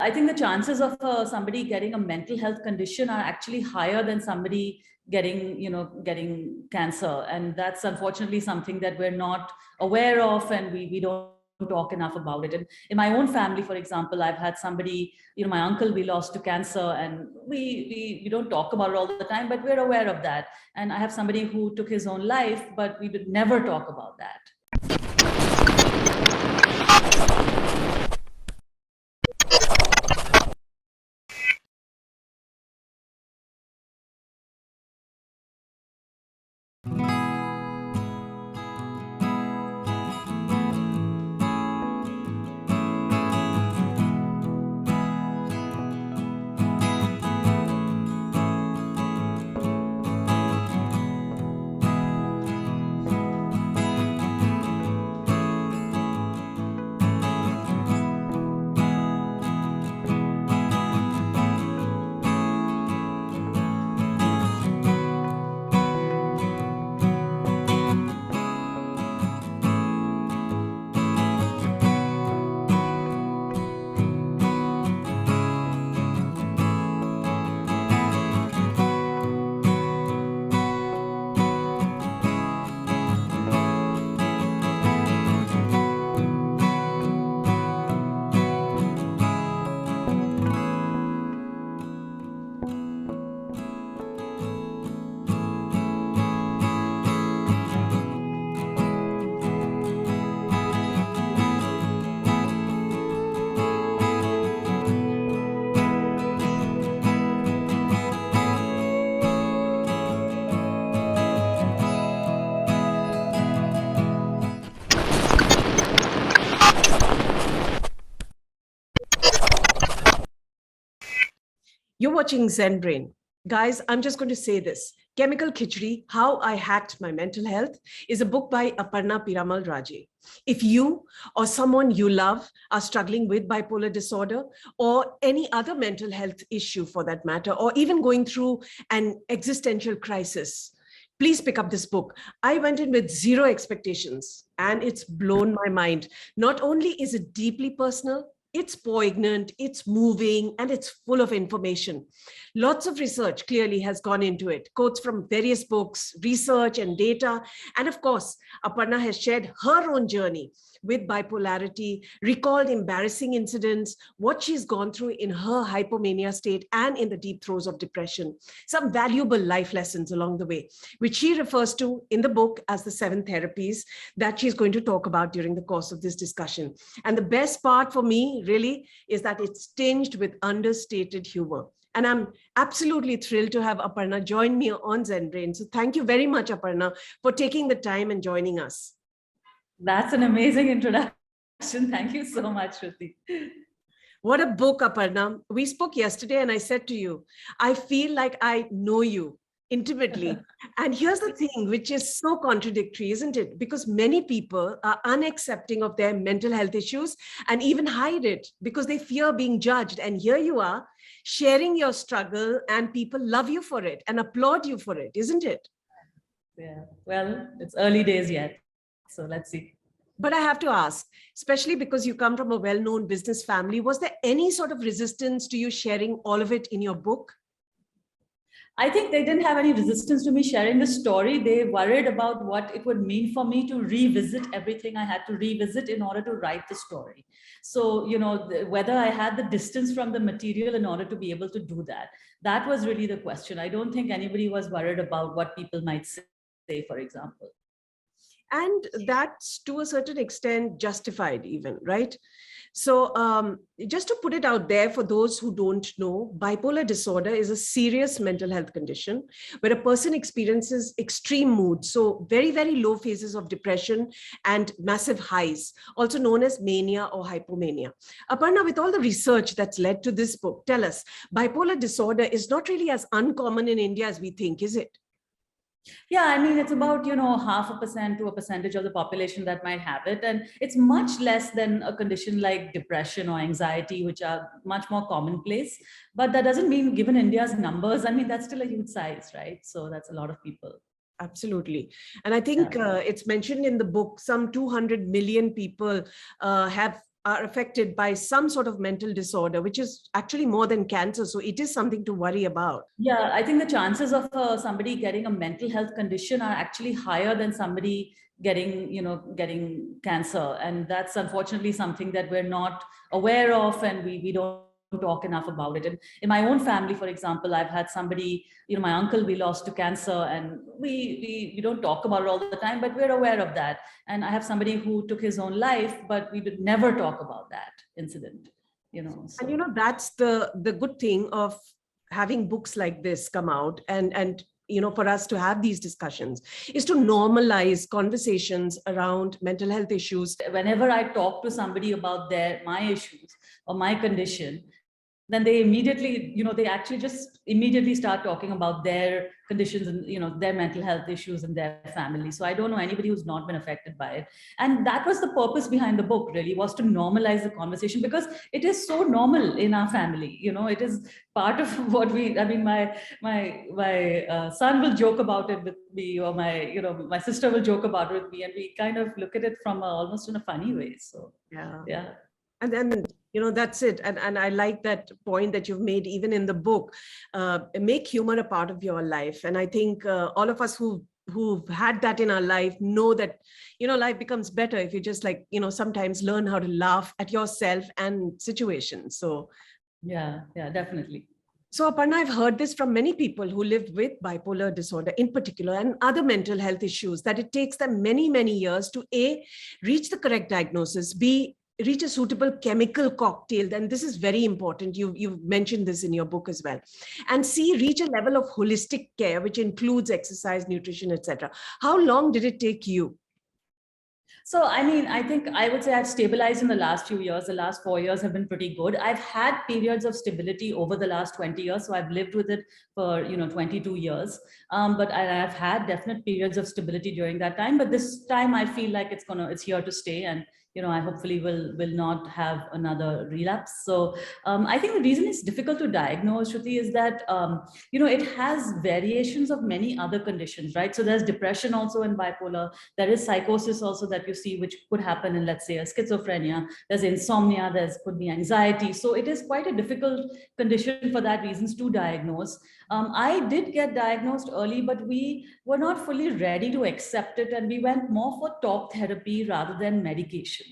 I think the chances of somebody getting a mental health condition are actually higher than somebody getting cancer. And that's unfortunately something that we're not aware of, and we don't talk enough about it. And in my own family, for example, I've had somebody, my uncle we lost to cancer, and we don't talk about it all the time, but we're aware of that. And I have somebody who took his own life, but we would never talk about that. You're watching Zen-Brain. Guys, I'm just going to say this. Chemical KHICHDI, How I Hacked My Mental Health, is a book by Aparna Piramal Raje. If you or someone you love are struggling with bipolar disorder or any other mental health issue for that matter, or even going through an existential crisis, please pick up this book. I went in with zero expectations and it's blown my mind. Not only is it deeply personal, it's poignant, it's moving, and it's full of information. Lots of research clearly has gone into it. Quotes from various books, research and data. And of course, Aparna has shared her own journey with bipolarity, recalled embarrassing incidents, what she's gone through in her hypomania state and in the deep throes of depression. Some valuable life lessons along the way, which she refers to in the book as the 7 therapies that she's going to talk about during the course of this discussion. And the best part for me really is that it's tinged with understated humor. And I'm absolutely thrilled to have Aparna join me on Zen-Brain. So thank you very much, Aparna, for taking the time and joining us. That's an amazing introduction. Thank you so much, Shruti. What a book, Aparna. We spoke yesterday and I said to you, I feel like I know you intimately. And here's the thing, which is so contradictory, isn't it? Because many people are unaccepting of their mental health issues and even hide it because they fear being judged. And here you are sharing your struggle and people love you for it and applaud you for it, isn't it? Yeah, well, it's early days yet. So let's see. But I have to ask, especially because you come from a well-known business family, was there any sort of resistance to you sharing all of it in your book? I think they didn't have any resistance to me sharing the story. They worried about what it would mean for me to revisit everything I had to revisit in order to write the story. So, whether I had the distance from the material in order to be able to do that. That was really the question. I don't think anybody was worried about what people might say, for example. And that's to a certain extent justified even, right? So just to put it out there for those who don't know, bipolar disorder is a serious mental health condition where a person experiences extreme mood. So very, very low phases of depression and massive highs, also known as mania or hypomania. Aparna, with all the research that's led to this book, tell us, bipolar disorder is not really as uncommon in India as we think, is it? Yeah, I mean, it's about, 0.5% to a percentage of the population that might have it. And it's much less than a condition like depression or anxiety, which are much more commonplace. But that doesn't mean, given India's numbers, I mean, that's still a huge size, right? So that's a lot of people. Absolutely. And I think it's mentioned in the book, some 200 million people have are affected by some sort of mental disorder, which is actually more than cancer. So it is something to worry about. Yeah, I think the chances of somebody getting a mental health condition are actually higher than somebody getting cancer. And that's unfortunately something that we're not aware of, and we don't talk enough about it. And in my own family, for example, I've had somebody, my uncle we lost to cancer, and we don't talk about it all the time, but we're aware of that. And I have somebody who took his own life, but we would never talk about that incident, so. And that's the good thing of having books like this come out, and for us to have these discussions, is to normalize conversations around mental health issues. Whenever I talk to somebody about my issues or my condition, then they immediately, they actually just immediately start talking about their conditions and, their mental health issues in their family. So I don't know anybody who's not been affected by it. And that was the purpose behind the book, really, was to normalize the conversation, because it is so normal in our family. It is part of what my son will joke about it with me, or my sister will joke about it with me, and we kind of look at it from almost in a funny way. So yeah. And then, that's it. And I like that point that you've made, even in the book, make humor a part of your life. And I think all of us who've had that in our life know that, life becomes better if you just sometimes learn how to laugh at yourself and situations. So yeah, definitely. So Aparna, I've heard this from many people who live with bipolar disorder in particular, and other mental health issues, that it takes them many, many years to A, reach the correct diagnosis, B, reach a suitable chemical cocktail. Then this is very important. You've mentioned this in your book as well. And C, reach a level of holistic care, which includes exercise, nutrition, etc. How long did it take you? So, I think I would say I've stabilized in the last few years. The last 4 years have been pretty good. I've had periods of stability over the last 20 years. So I've lived with it for, 22 years. But I've had definite periods of stability during that time. But this time I feel like it's here to stay. And I hopefully will not have another relapse. So I think the reason it's difficult to diagnose, Shruti, is that, it has variations of many other conditions, right? So there's depression also in bipolar. There is psychosis also that you see, which could happen in, let's say, a schizophrenia. There's insomnia, could be anxiety. So it is quite a difficult condition for that reasons to diagnose. I did get diagnosed early, but we were not fully ready to accept it. And we went more for talk therapy rather than medication.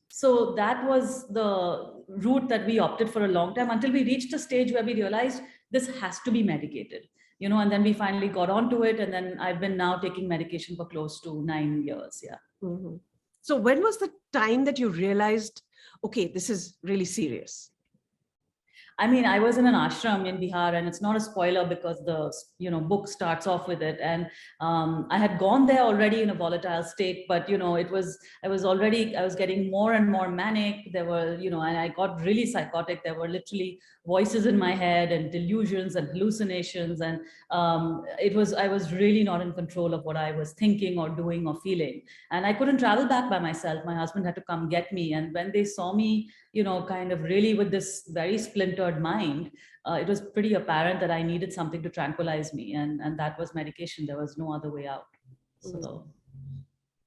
So that was the route that we opted for a long time, until we reached a stage where we realized this has to be medicated, and then we finally got onto it. And then I've been now taking medication for close to 9 years. Yeah. Mm-hmm. So when was the time that you realized, okay, this is really serious? I was in an ashram in Bihar, and it's not a spoiler because the book starts off with it. And I had gone there already in a volatile state, but I was getting more and more manic. There were and I got really psychotic. There were literally voices in my head and delusions and hallucinations, and I was really not in control of what I was thinking or doing or feeling. And I couldn't travel back by myself. My husband had to come get me, and when they saw me kind of really with this very splintered mind, it was pretty apparent that I needed something to tranquilize me, and that was medication. There was no other way out. So,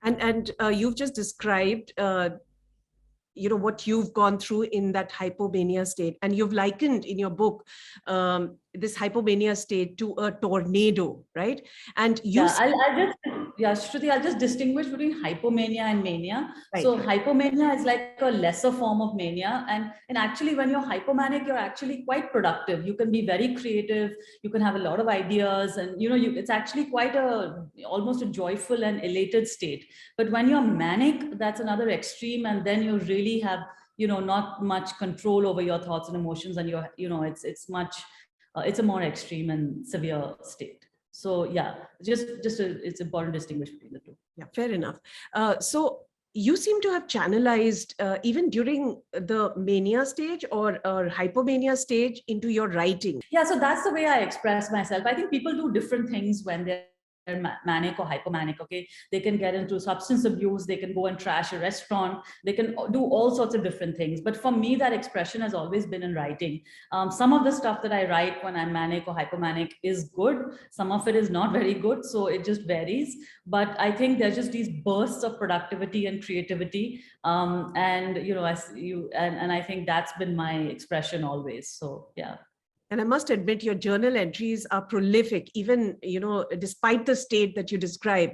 and you've just described what you've gone through in that hypomania state, and you've likened in your book this hypomania state to a tornado, right? And you Shruti, I'll just distinguish between hypomania and mania. Right. So hypomania is like a lesser form of mania. And actually, when you're hypomanic, you're actually quite productive. You can be very creative. You can have a lot of ideas. And, it's actually quite almost a joyful and elated state. But when you're manic, that's another extreme. And then you really have, not much control over your thoughts and emotions. And it's a more extreme and severe state. So yeah, it's important to distinguish between the two. Yeah, fair enough. So you seem to have channelized even during the mania stage or hypomania stage into your writing. Yeah, so that's the way I express myself. I think people do different things when they're manic or hypomanic, okay? They can get into substance abuse, they can go and trash a restaurant, they can do all sorts of different things. But for me, that expression has always been in writing. Some of the stuff that I write when I'm manic or hypomanic is good. Some of it is not very good. So it just varies. But I think there's just these bursts of productivity and creativity. And, and I think that's been my expression always. So, yeah. And I must admit, your journal entries are prolific, even, despite the state that you describe.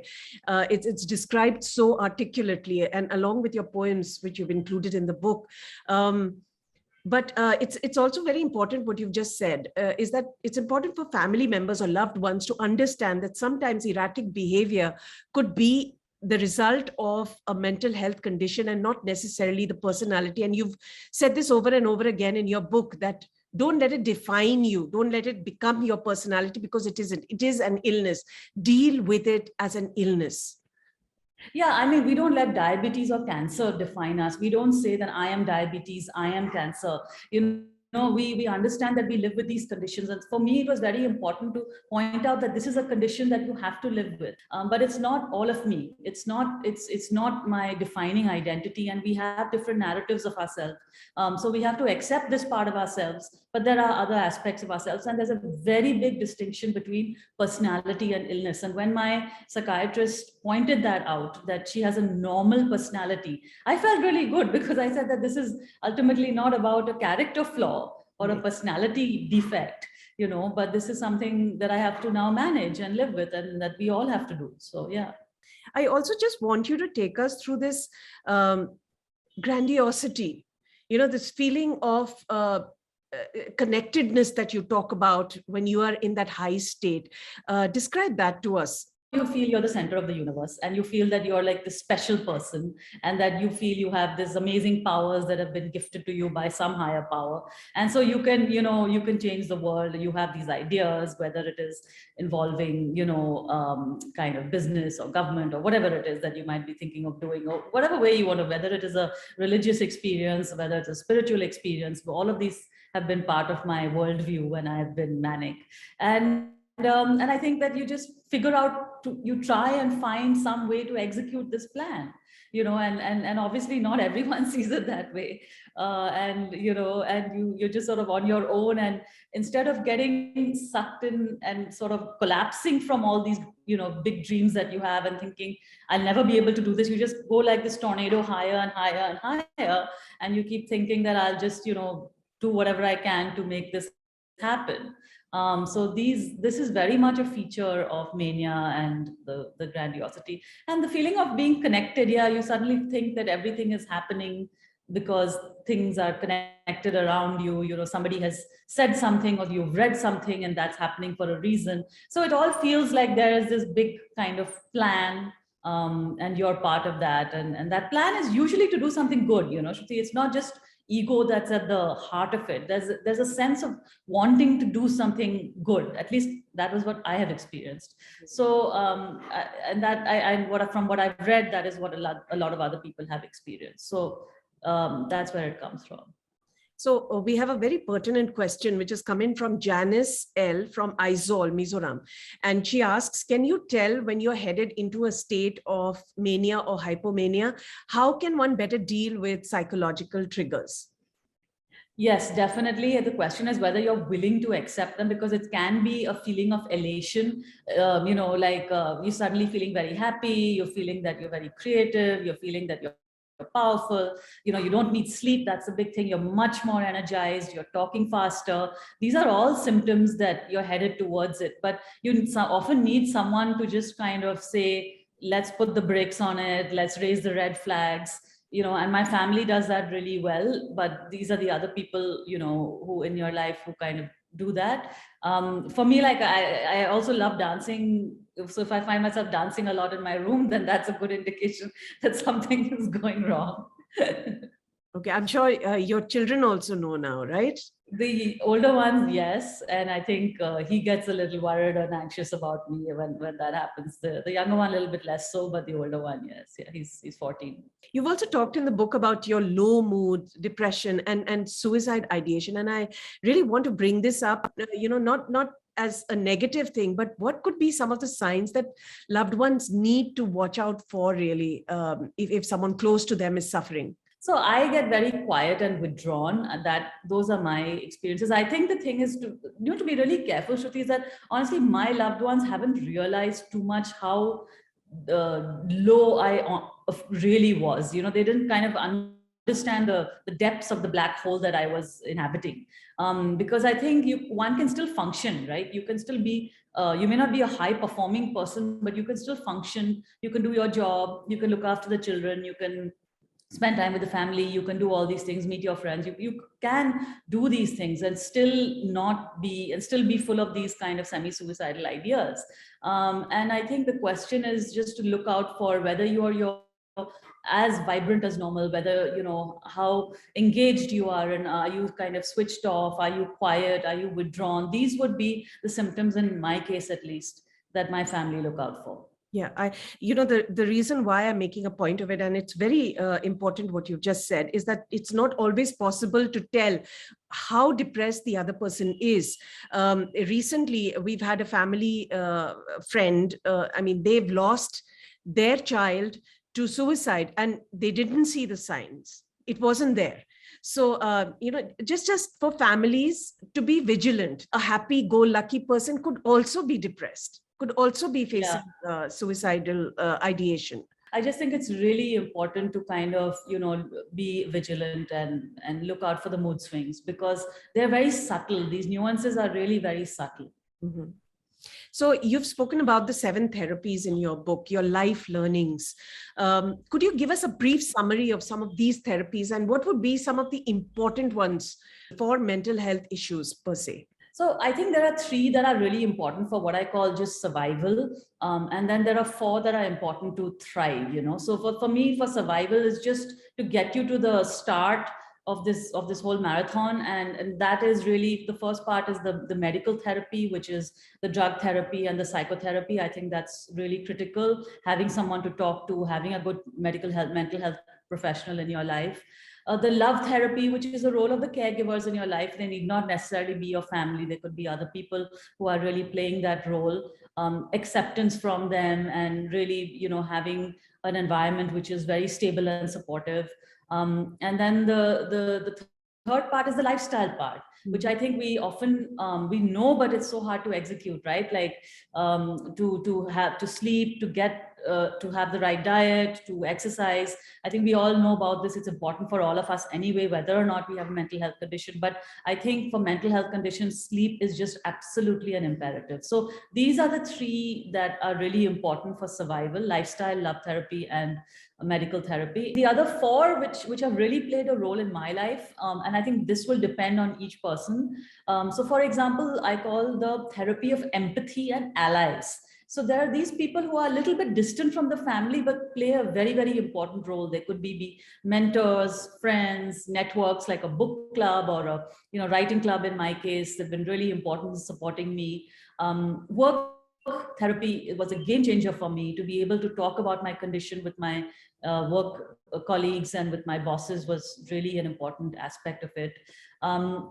It's described so articulately, and along with your poems, which you've included in the book. But it's also very important what you've just said, is that it's important for family members or loved ones to understand that sometimes erratic behavior could be the result of a mental health condition and not necessarily the personality. And you've said this over and over again in your book, that don't let it define you. Don't let it become your personality, because it isn't. It is an illness. Deal with it as an illness. Yeah, I mean, we don't let diabetes or cancer define us. We don't say that I am diabetes, I am cancer. We understand that we live with these conditions. And for me, it was very important to point out that this is a condition that you have to live with. But it's not all of me. It's not my defining identity. And we have different narratives of ourselves. So we have to accept this part of ourselves. But there are other aspects of ourselves. And there's a very big distinction between personality and illness. And when my psychiatrist pointed that out, that she has a normal personality, I felt really good, because I said that this is ultimately not about a character flaw or a personality defect, but this is something that I have to now manage and live with, and that we all have to do. So, yeah. I also just want you to take us through this grandiosity, this feeling of connectedness that you talk about when you are in that high state. Describe that to us. You feel you're the center of the universe, and you feel that you're like this special person, and that you feel you have these amazing powers that have been gifted to you by some higher power. And so you can change the world. You have these ideas, whether it is involving, kind of business or government or whatever it is that you might be thinking of doing, or whatever way you want to, whether it is a religious experience, whether it's a spiritual experience. All of these have been part of my worldview when I have been manic. And I think that you just figure out, you try and find some way to execute this plan, and obviously not everyone sees it that way. And you're just sort of on your own, and instead of getting sucked in and sort of collapsing from all these, big dreams that you have and thinking, I'll never be able to do this, you just go like this tornado higher and higher and higher. And you keep thinking that I'll just, do whatever I can to make this happen. So this is very much a feature of mania and the grandiosity and the feeling of being connected. Yeah, you suddenly think that everything is happening because things are connected around you. Somebody has said something, or you've read something, and that's happening for a reason. So it all feels like there is this big kind of plan, and you're part of that. And that plan is usually to do something good. Shruti, it's not just ego that's at the heart of it. There's a sense of wanting to do something good. At least that was what I have experienced. So from what I've read, that is what a lot of other people have experienced. So that's where it comes from. So we have a very pertinent question, which is coming from Janice L. from Aizawl, Mizoram. And she asks, can you tell when you're headed into a state of mania or hypomania, how can one better deal with psychological triggers? Yes, definitely. The question is whether you're willing to accept them, because it can be a feeling of elation. You're suddenly feeling very happy. You're feeling that you're very creative. You're feeling that you're powerful, you don't need sleep. That's a big thing. You're much more energized. You're talking faster. These are all symptoms that you're headed towards it. But you often need someone to just kind of say, let's put the brakes on it. Let's raise the red flags. And my family does that really well. But these are the other people, who in your life who kind of do that. For me, like I also love dancing. So if I find myself dancing a lot in my room, then that's a good indication that something is going wrong. Okay, I'm sure your children also know now, right? The older ones, yes. And I think he gets a little worried and anxious about me when that happens. The younger one, a little bit less so, but the older one, yes. Yeah, he's 14. You've also talked in the book about your low mood, depression, and suicide ideation. And I really want to bring this up, not as a negative thing, but what could be some of the signs that loved ones need to watch out for really, if someone close to them is suffering? So I get very quiet and withdrawn, and that those are my experiences. I think the thing is to be really careful, Shruti, is that honestly, my loved ones haven't realized too much how low I really was. They didn't kind of understand the depths of the black hole that I was inhabiting. Because I think one can still function, right? You can still be, you may not be a high performing person, but you can still function. You can do your job. You can look after the children. You can spend time with the family. You can do all these things, meet your friends. You can do these things and still be full of these kind of semi-suicidal ideas. And I think the question is just to look out for whether you're as vibrant as normal, whether how engaged you are, and are you kind of switched off, are you quiet, are you withdrawn. These would be the symptoms, in my case at least, that my family look out for. Yeah, the reason why I'm making a point of it, and it's very important what you've just said, is that it's not always possible to tell how depressed the other person is. Recently, we've had a family friend, they've lost their child to suicide and they didn't see the signs. It wasn't there. So, just for families to be vigilant. A happy-go-lucky person could also be depressed, could also be facing suicidal ideation. I just think it's really important to kind of, be vigilant and look out for the mood swings, because they're very subtle. These nuances are really very subtle. Mm-hmm. So you've spoken about the 7 therapies in your book, your life learnings. Could you give us a brief summary of some of these therapies and what would be some of the important ones for mental health issues per se? So I think there are 3 that are really important for what I call just survival. And then there are 4 that are important to thrive, So for me, for survival is just to get you to the start of this whole marathon. And that is really, the first part is the medical therapy, which is the drug therapy and the psychotherapy. I think that's really critical. Having someone to talk to, having a good mental health professional in your life. The love therapy, which is the role of the caregivers in your life. They need not necessarily be your family. They could be other people who are really playing that role. Acceptance from them, and really, having an environment which is very stable and supportive. And then the third part is the lifestyle part, which I think we often, we know, but it's so hard to execute, right? Like to sleep, to have the right diet, to exercise. I think we all know about this. It's important for all of us anyway, whether or not we have a mental health condition. But I think for mental health conditions, sleep is just absolutely an imperative. So these are the 3 that are really important for survival: lifestyle, love therapy, and medical therapy. The other 4, which have really played a role in my life, and I think this will depend on each person. So for example, I call the therapy of empathy and allies. So there are these people who are a little bit distant from the family, but play a very, very important role. They could be mentors, friends, networks like a book club or a writing club. In my case, they've been really important in supporting me. Work therapy was a game changer for me. To be able to talk about my condition with my work colleagues and with my bosses was really an important aspect of it.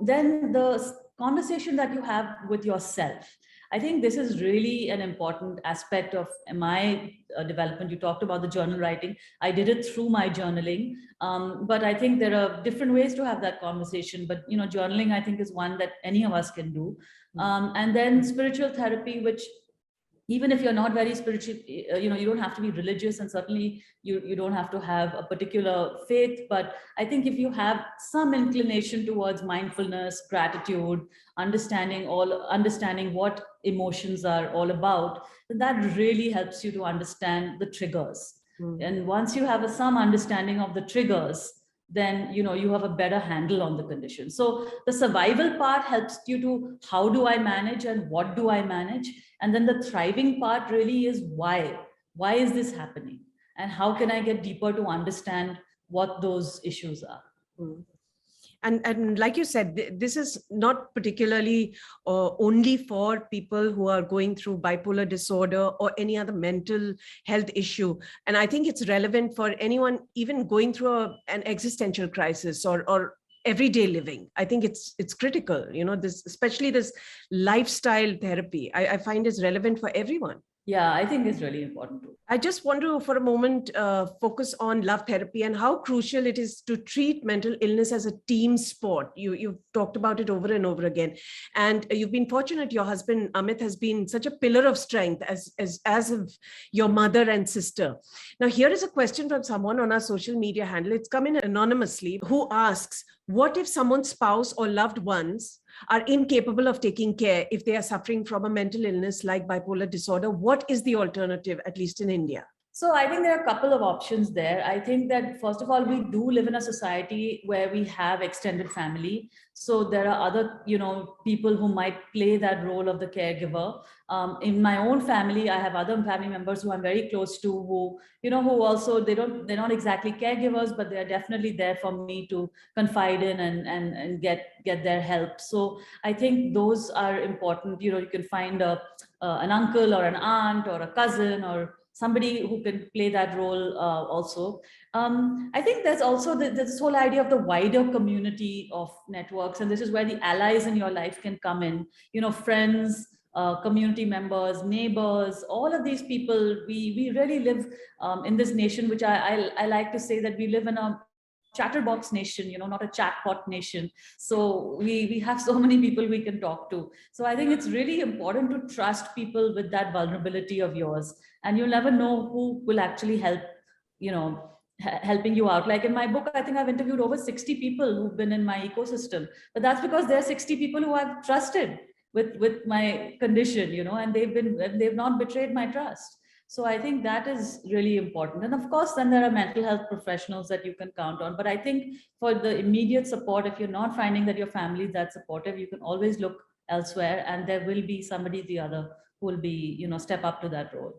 Then the conversation that you have with yourself. I think this is really an important aspect of my development. You talked about the journal writing. I did it through my journaling, but I think there are different ways to have that conversation. But journaling, I think, is one that any of us can do. And then spiritual therapy, which, even if you're not very spiritual, you don't have to be religious, and certainly you don't have to have a particular faith. But I think if you have some inclination towards mindfulness, gratitude, understanding what emotions are all about, then that really helps you to understand the triggers. And once you have some understanding of the triggers, then you have a better handle on the condition. So the survival part helps you to, how do I manage and what do I manage? And then the thriving part really is why is this happening, and how can I get deeper to understand what those issues are. And like you said, this is not particularly only for people who are going through bipolar disorder or any other mental health issue. And I think it's relevant for anyone even going through an existential crisis or everyday living. I think it's critical, this, especially this lifestyle therapy. I find is relevant for everyone. Yeah, I think it's really important too. I just want to, for a moment, focus on love therapy and how crucial it is to treat mental illness as a team sport. You've talked about it over and over again. And you've been fortunate. Your husband, Amit, has been such a pillar of strength, as of your mother and sister. Now, here is a question from someone on our social media handle. It's come in anonymously, who asks, what if someone's spouse or loved ones are incapable of taking care if they are suffering from a mental illness like bipolar disorder? What is the alternative, at least in India? So I think there are a couple of options there. I think that first of all, we do live in a society where we have extended family. So there are other, people who might play that role of the caregiver. In my own family, I have other family members who I'm very close to, who also, they're not exactly caregivers, but they are definitely there for me to confide in and get their help. So I think those are important. You can find an uncle or an aunt or a cousin or somebody who can play that role also. I think there's also this whole idea of the wider community of networks, and this is where the allies in your life can come in, friends, community members, neighbors, all of these people. We really live in this nation, which I like to say that we live in a chatterbox nation, not a chatbot nation. So we have so many people we can talk to. So I think it's really important to trust people with that vulnerability of yours, and you'll never know who will actually help, helping you out. Like in my book, I think I've interviewed over 60 people who've been in my ecosystem, but that's because there are 60 people who I've trusted with my condition, and they've not betrayed my trust. So I think that is really important. And of course, then there are mental health professionals that you can count on. But I think for the immediate support, if you're not finding that your family is that supportive, you can always look elsewhere, and there will be somebody the other who will be, step up to that role.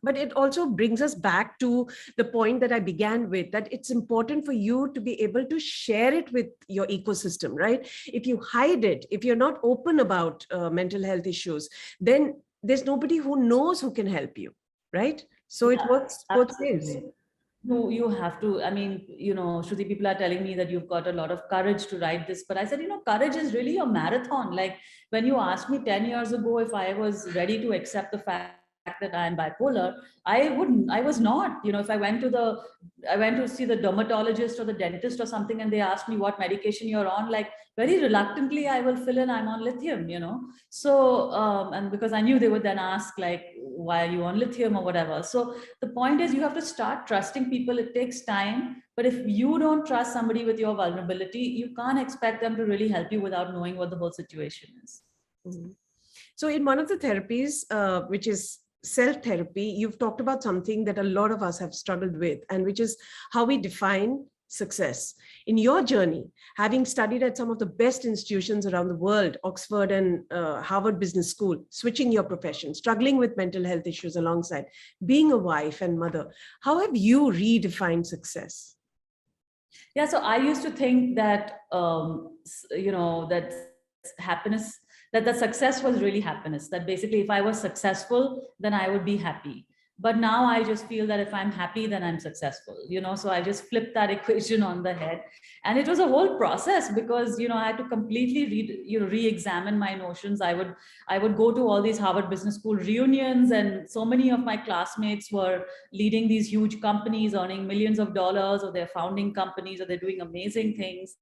But it also brings us back to the point that I began with, that it's important for you to be able to share it with your ecosystem, right? If you hide it, if you're not open about mental health issues, then there's nobody who knows who can help you, right? So it works both ways. No, you have to. I mean, Shruti, people are telling me that you've got a lot of courage to write this, but I said, courage is really a marathon. Like when you asked me 10 years ago if I was ready to accept the fact that I am bipolar, I was not. If I went to see the dermatologist or the dentist or something, and they asked me what medication you're on, like very reluctantly I will fill in I'm on lithium, So and because I knew they would then ask like, why are you on lithium or whatever. So the point is, you have to start trusting people. It takes time, but if you don't trust somebody with your vulnerability, you can't expect them to really help you without knowing what the whole situation is. Mm-hmm. So in one of the therapies, which is self-therapy, you've talked about something that a lot of us have struggled with, and which is how we define success. In your journey, having studied at some of the best institutions around the world, Oxford and Harvard Business School, switching your profession, struggling with mental health issues alongside, being a wife and mother, how have you redefined success? Yeah, so I used to think that, that happiness, that success was really happiness, that basically if I was successful, then I would be happy. But now I just feel that if I'm happy, then I'm successful, so I just flipped that equation on the head. And it was a whole process because, I had to completely re-examine my notions. I would go to all these Harvard Business School reunions, and so many of my classmates were leading these huge companies, earning millions of dollars, or they're founding companies, or they're doing amazing things.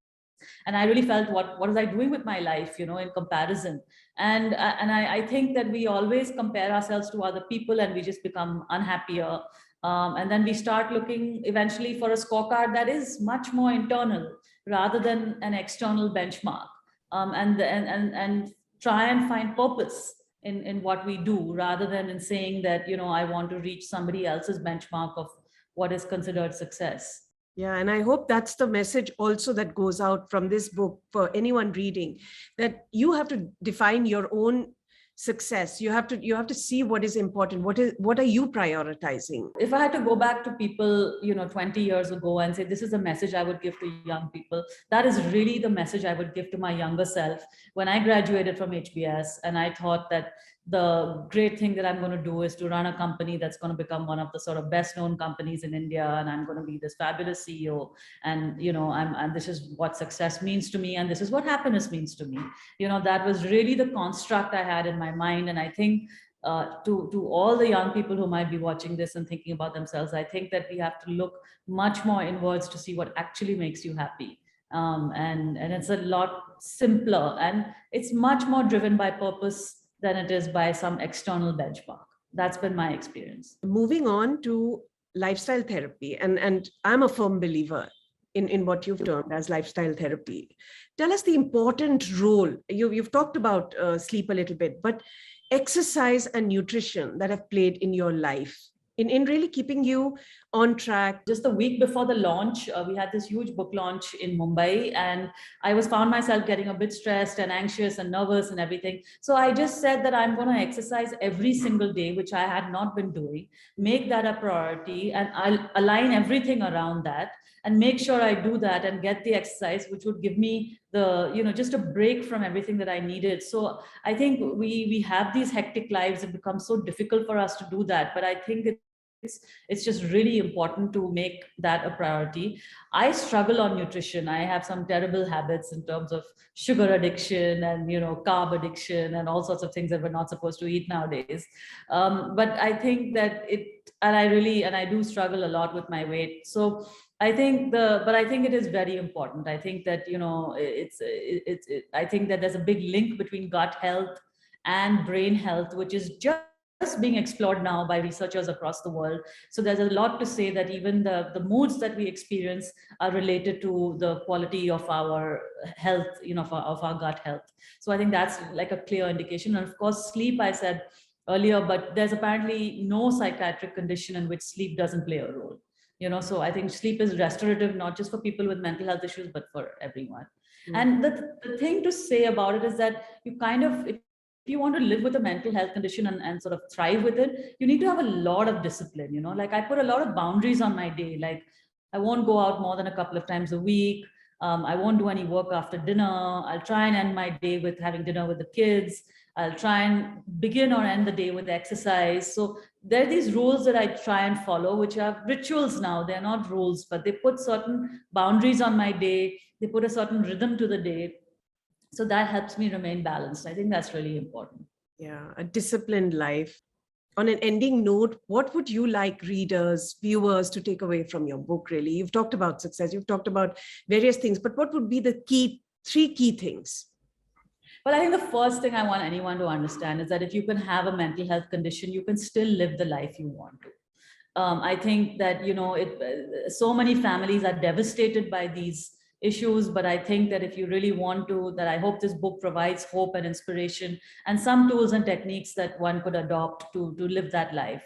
And I really felt, what was I doing with my life, in comparison? And I think that we always compare ourselves to other people, and we just become unhappier. And then we start looking eventually for a scorecard that is much more internal rather than an external benchmark, and try and find purpose in what we do, rather than in saying that, I want to reach somebody else's benchmark of what is considered success. Yeah, and I hope that's the message also that goes out from this book for anyone reading, that you have to define your own success. You have to see what is important. What are you prioritizing? If I had to go back to people, 20 years ago and say, this is a message I would give to young people, that is really the message I would give to my younger self when I graduated from HBS. And I thought that, the great thing that I'm going to do is to run a company that's going to become one of the sort of best known companies in India, and I'm going to be this fabulous CEO, and and this is what success means to me, and this is what happiness means to me. That was really the construct I had in my mind. And I think to all the young people who might be watching this and thinking about themselves, I think that we have to look much more inwards to see what actually makes you happy. And it's a lot simpler, and it's much more driven by purpose than it is by some external benchmark. That's been my experience. Moving on to lifestyle therapy, and I'm a firm believer in what you've termed as lifestyle therapy. Tell us the important role. You've talked about sleep a little bit, but exercise and nutrition that have played in your life in really keeping you on track. Just the week before the launch, we had this huge book launch in Mumbai, and I found myself getting a bit stressed and anxious and nervous and everything. So I just said that I'm going to exercise every single day, which I had not been doing, make that a priority, and I'll align everything around that and make sure I do that and get the exercise, which would give me the, just a break from everything that I needed. So I think we have these hectic lives. It becomes so difficult for us to do that. But I think it's just really important to make that a priority. I struggle on nutrition. I have some terrible habits in terms of sugar addiction and carb addiction and all sorts of things that we're not supposed to eat nowadays. But I think that I do struggle a lot with my weight. So I think it is very important. I think that I think that there's a big link between gut health and brain health, which is just being explored now by researchers across the world. So there's a lot to say that even the moods that we experience are related to the quality of our health, of our gut health. So I think that's like a clear indication. And of course, sleep, I said earlier, but there's apparently no psychiatric condition in which sleep doesn't play a role. So I think sleep is restorative, not just for people with mental health issues, but for everyone. Mm-hmm. And the thing to say about it is that if you want to live with a mental health condition and sort of thrive with it, you need to have a lot of discipline. Like I put a lot of boundaries on my day. Like I won't go out more than a couple of times a week. I won't do any work after dinner. I'll try and end my day with having dinner with the kids. I'll try and begin or end the day with exercise. So there are these rules that I try and follow, which are rituals now. They're not rules, but they put certain boundaries on my day. They put a certain rhythm to the day. So that helps me remain balanced. I think that's really important. Yeah, a disciplined life. On an ending note, what would you like readers, viewers to take away from your book, really? You've talked about success, you've talked about various things, but what would be the three key things? Well, I think the first thing I want anyone to understand is that if you can have a mental health condition, you can still live the life you want to. I think that, so many families are devastated by these issues, but I think that if you really want to, that I hope this book provides hope and inspiration and some tools and techniques that one could adopt to live that life.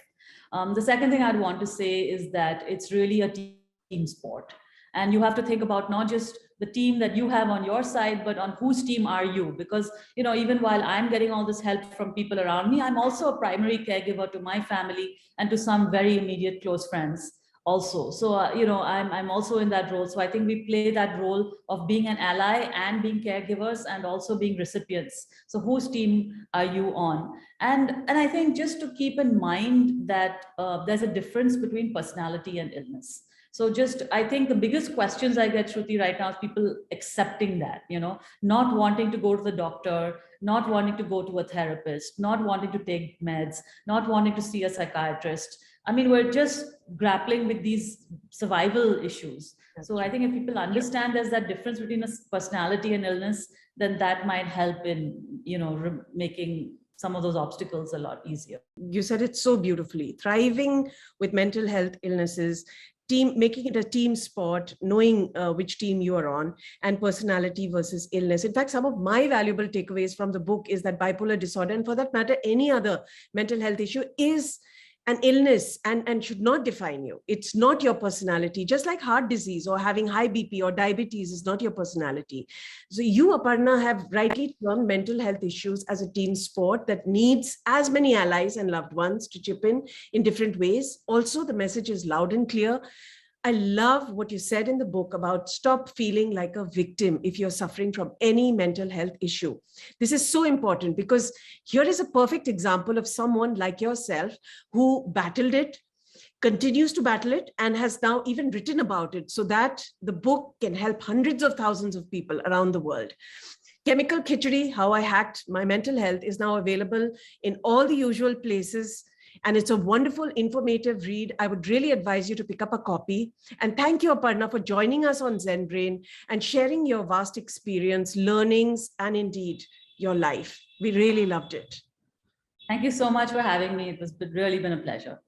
The second thing I'd want to say is that it's really a team sport. And you have to think about not just the team that you have on your side, but on whose team are you? Because, even while I'm getting all this help from people around me, I'm also a primary caregiver to my family and to some very immediate close friends also. So, I'm also in that role. So I think we play that role of being an ally and being caregivers and also being recipients. So whose team are you on? And I think just to keep in mind that there's a difference between personality and illness. So I think the biggest questions I get, Shruti, right now is people accepting that, not wanting to go to the doctor, not wanting to go to a therapist, not wanting to take meds, not wanting to see a psychiatrist. I mean, we're just grappling with these survival issues. So I think if people understand there's that difference between a personality and illness, then that might help in, making some of those obstacles a lot easier. You said it so beautifully. Thriving with mental health illnesses, making it a team sport, knowing which team you are on, and personality versus illness. In fact, some of my valuable takeaways from the book is that bipolar disorder, and for that matter, any other mental health issue, is an illness and should not define you. It's not your personality, just like heart disease or having high BP or diabetes is not your personality. So you, Aparna, have rightly termed mental health issues as a team sport that needs as many allies and loved ones to chip in different ways. Also, the message is loud and clear. I love what you said in the book about stop feeling like a victim if you're suffering from any mental health issue. This is so important because here is a perfect example of someone like yourself who battled it, continues to battle it, and has now even written about it so that the book can help hundreds of thousands of people around the world. Chemical Khichdi, How I Hacked My Mental Health, is now available in all the usual places. And it's a wonderful, informative read. I would really advise you to pick up a copy. And thank you, Aparna, for joining us on Zen-Brain and sharing your vast experience, learnings, and indeed your life. We really loved it. Thank you so much for having me. It was really been a pleasure.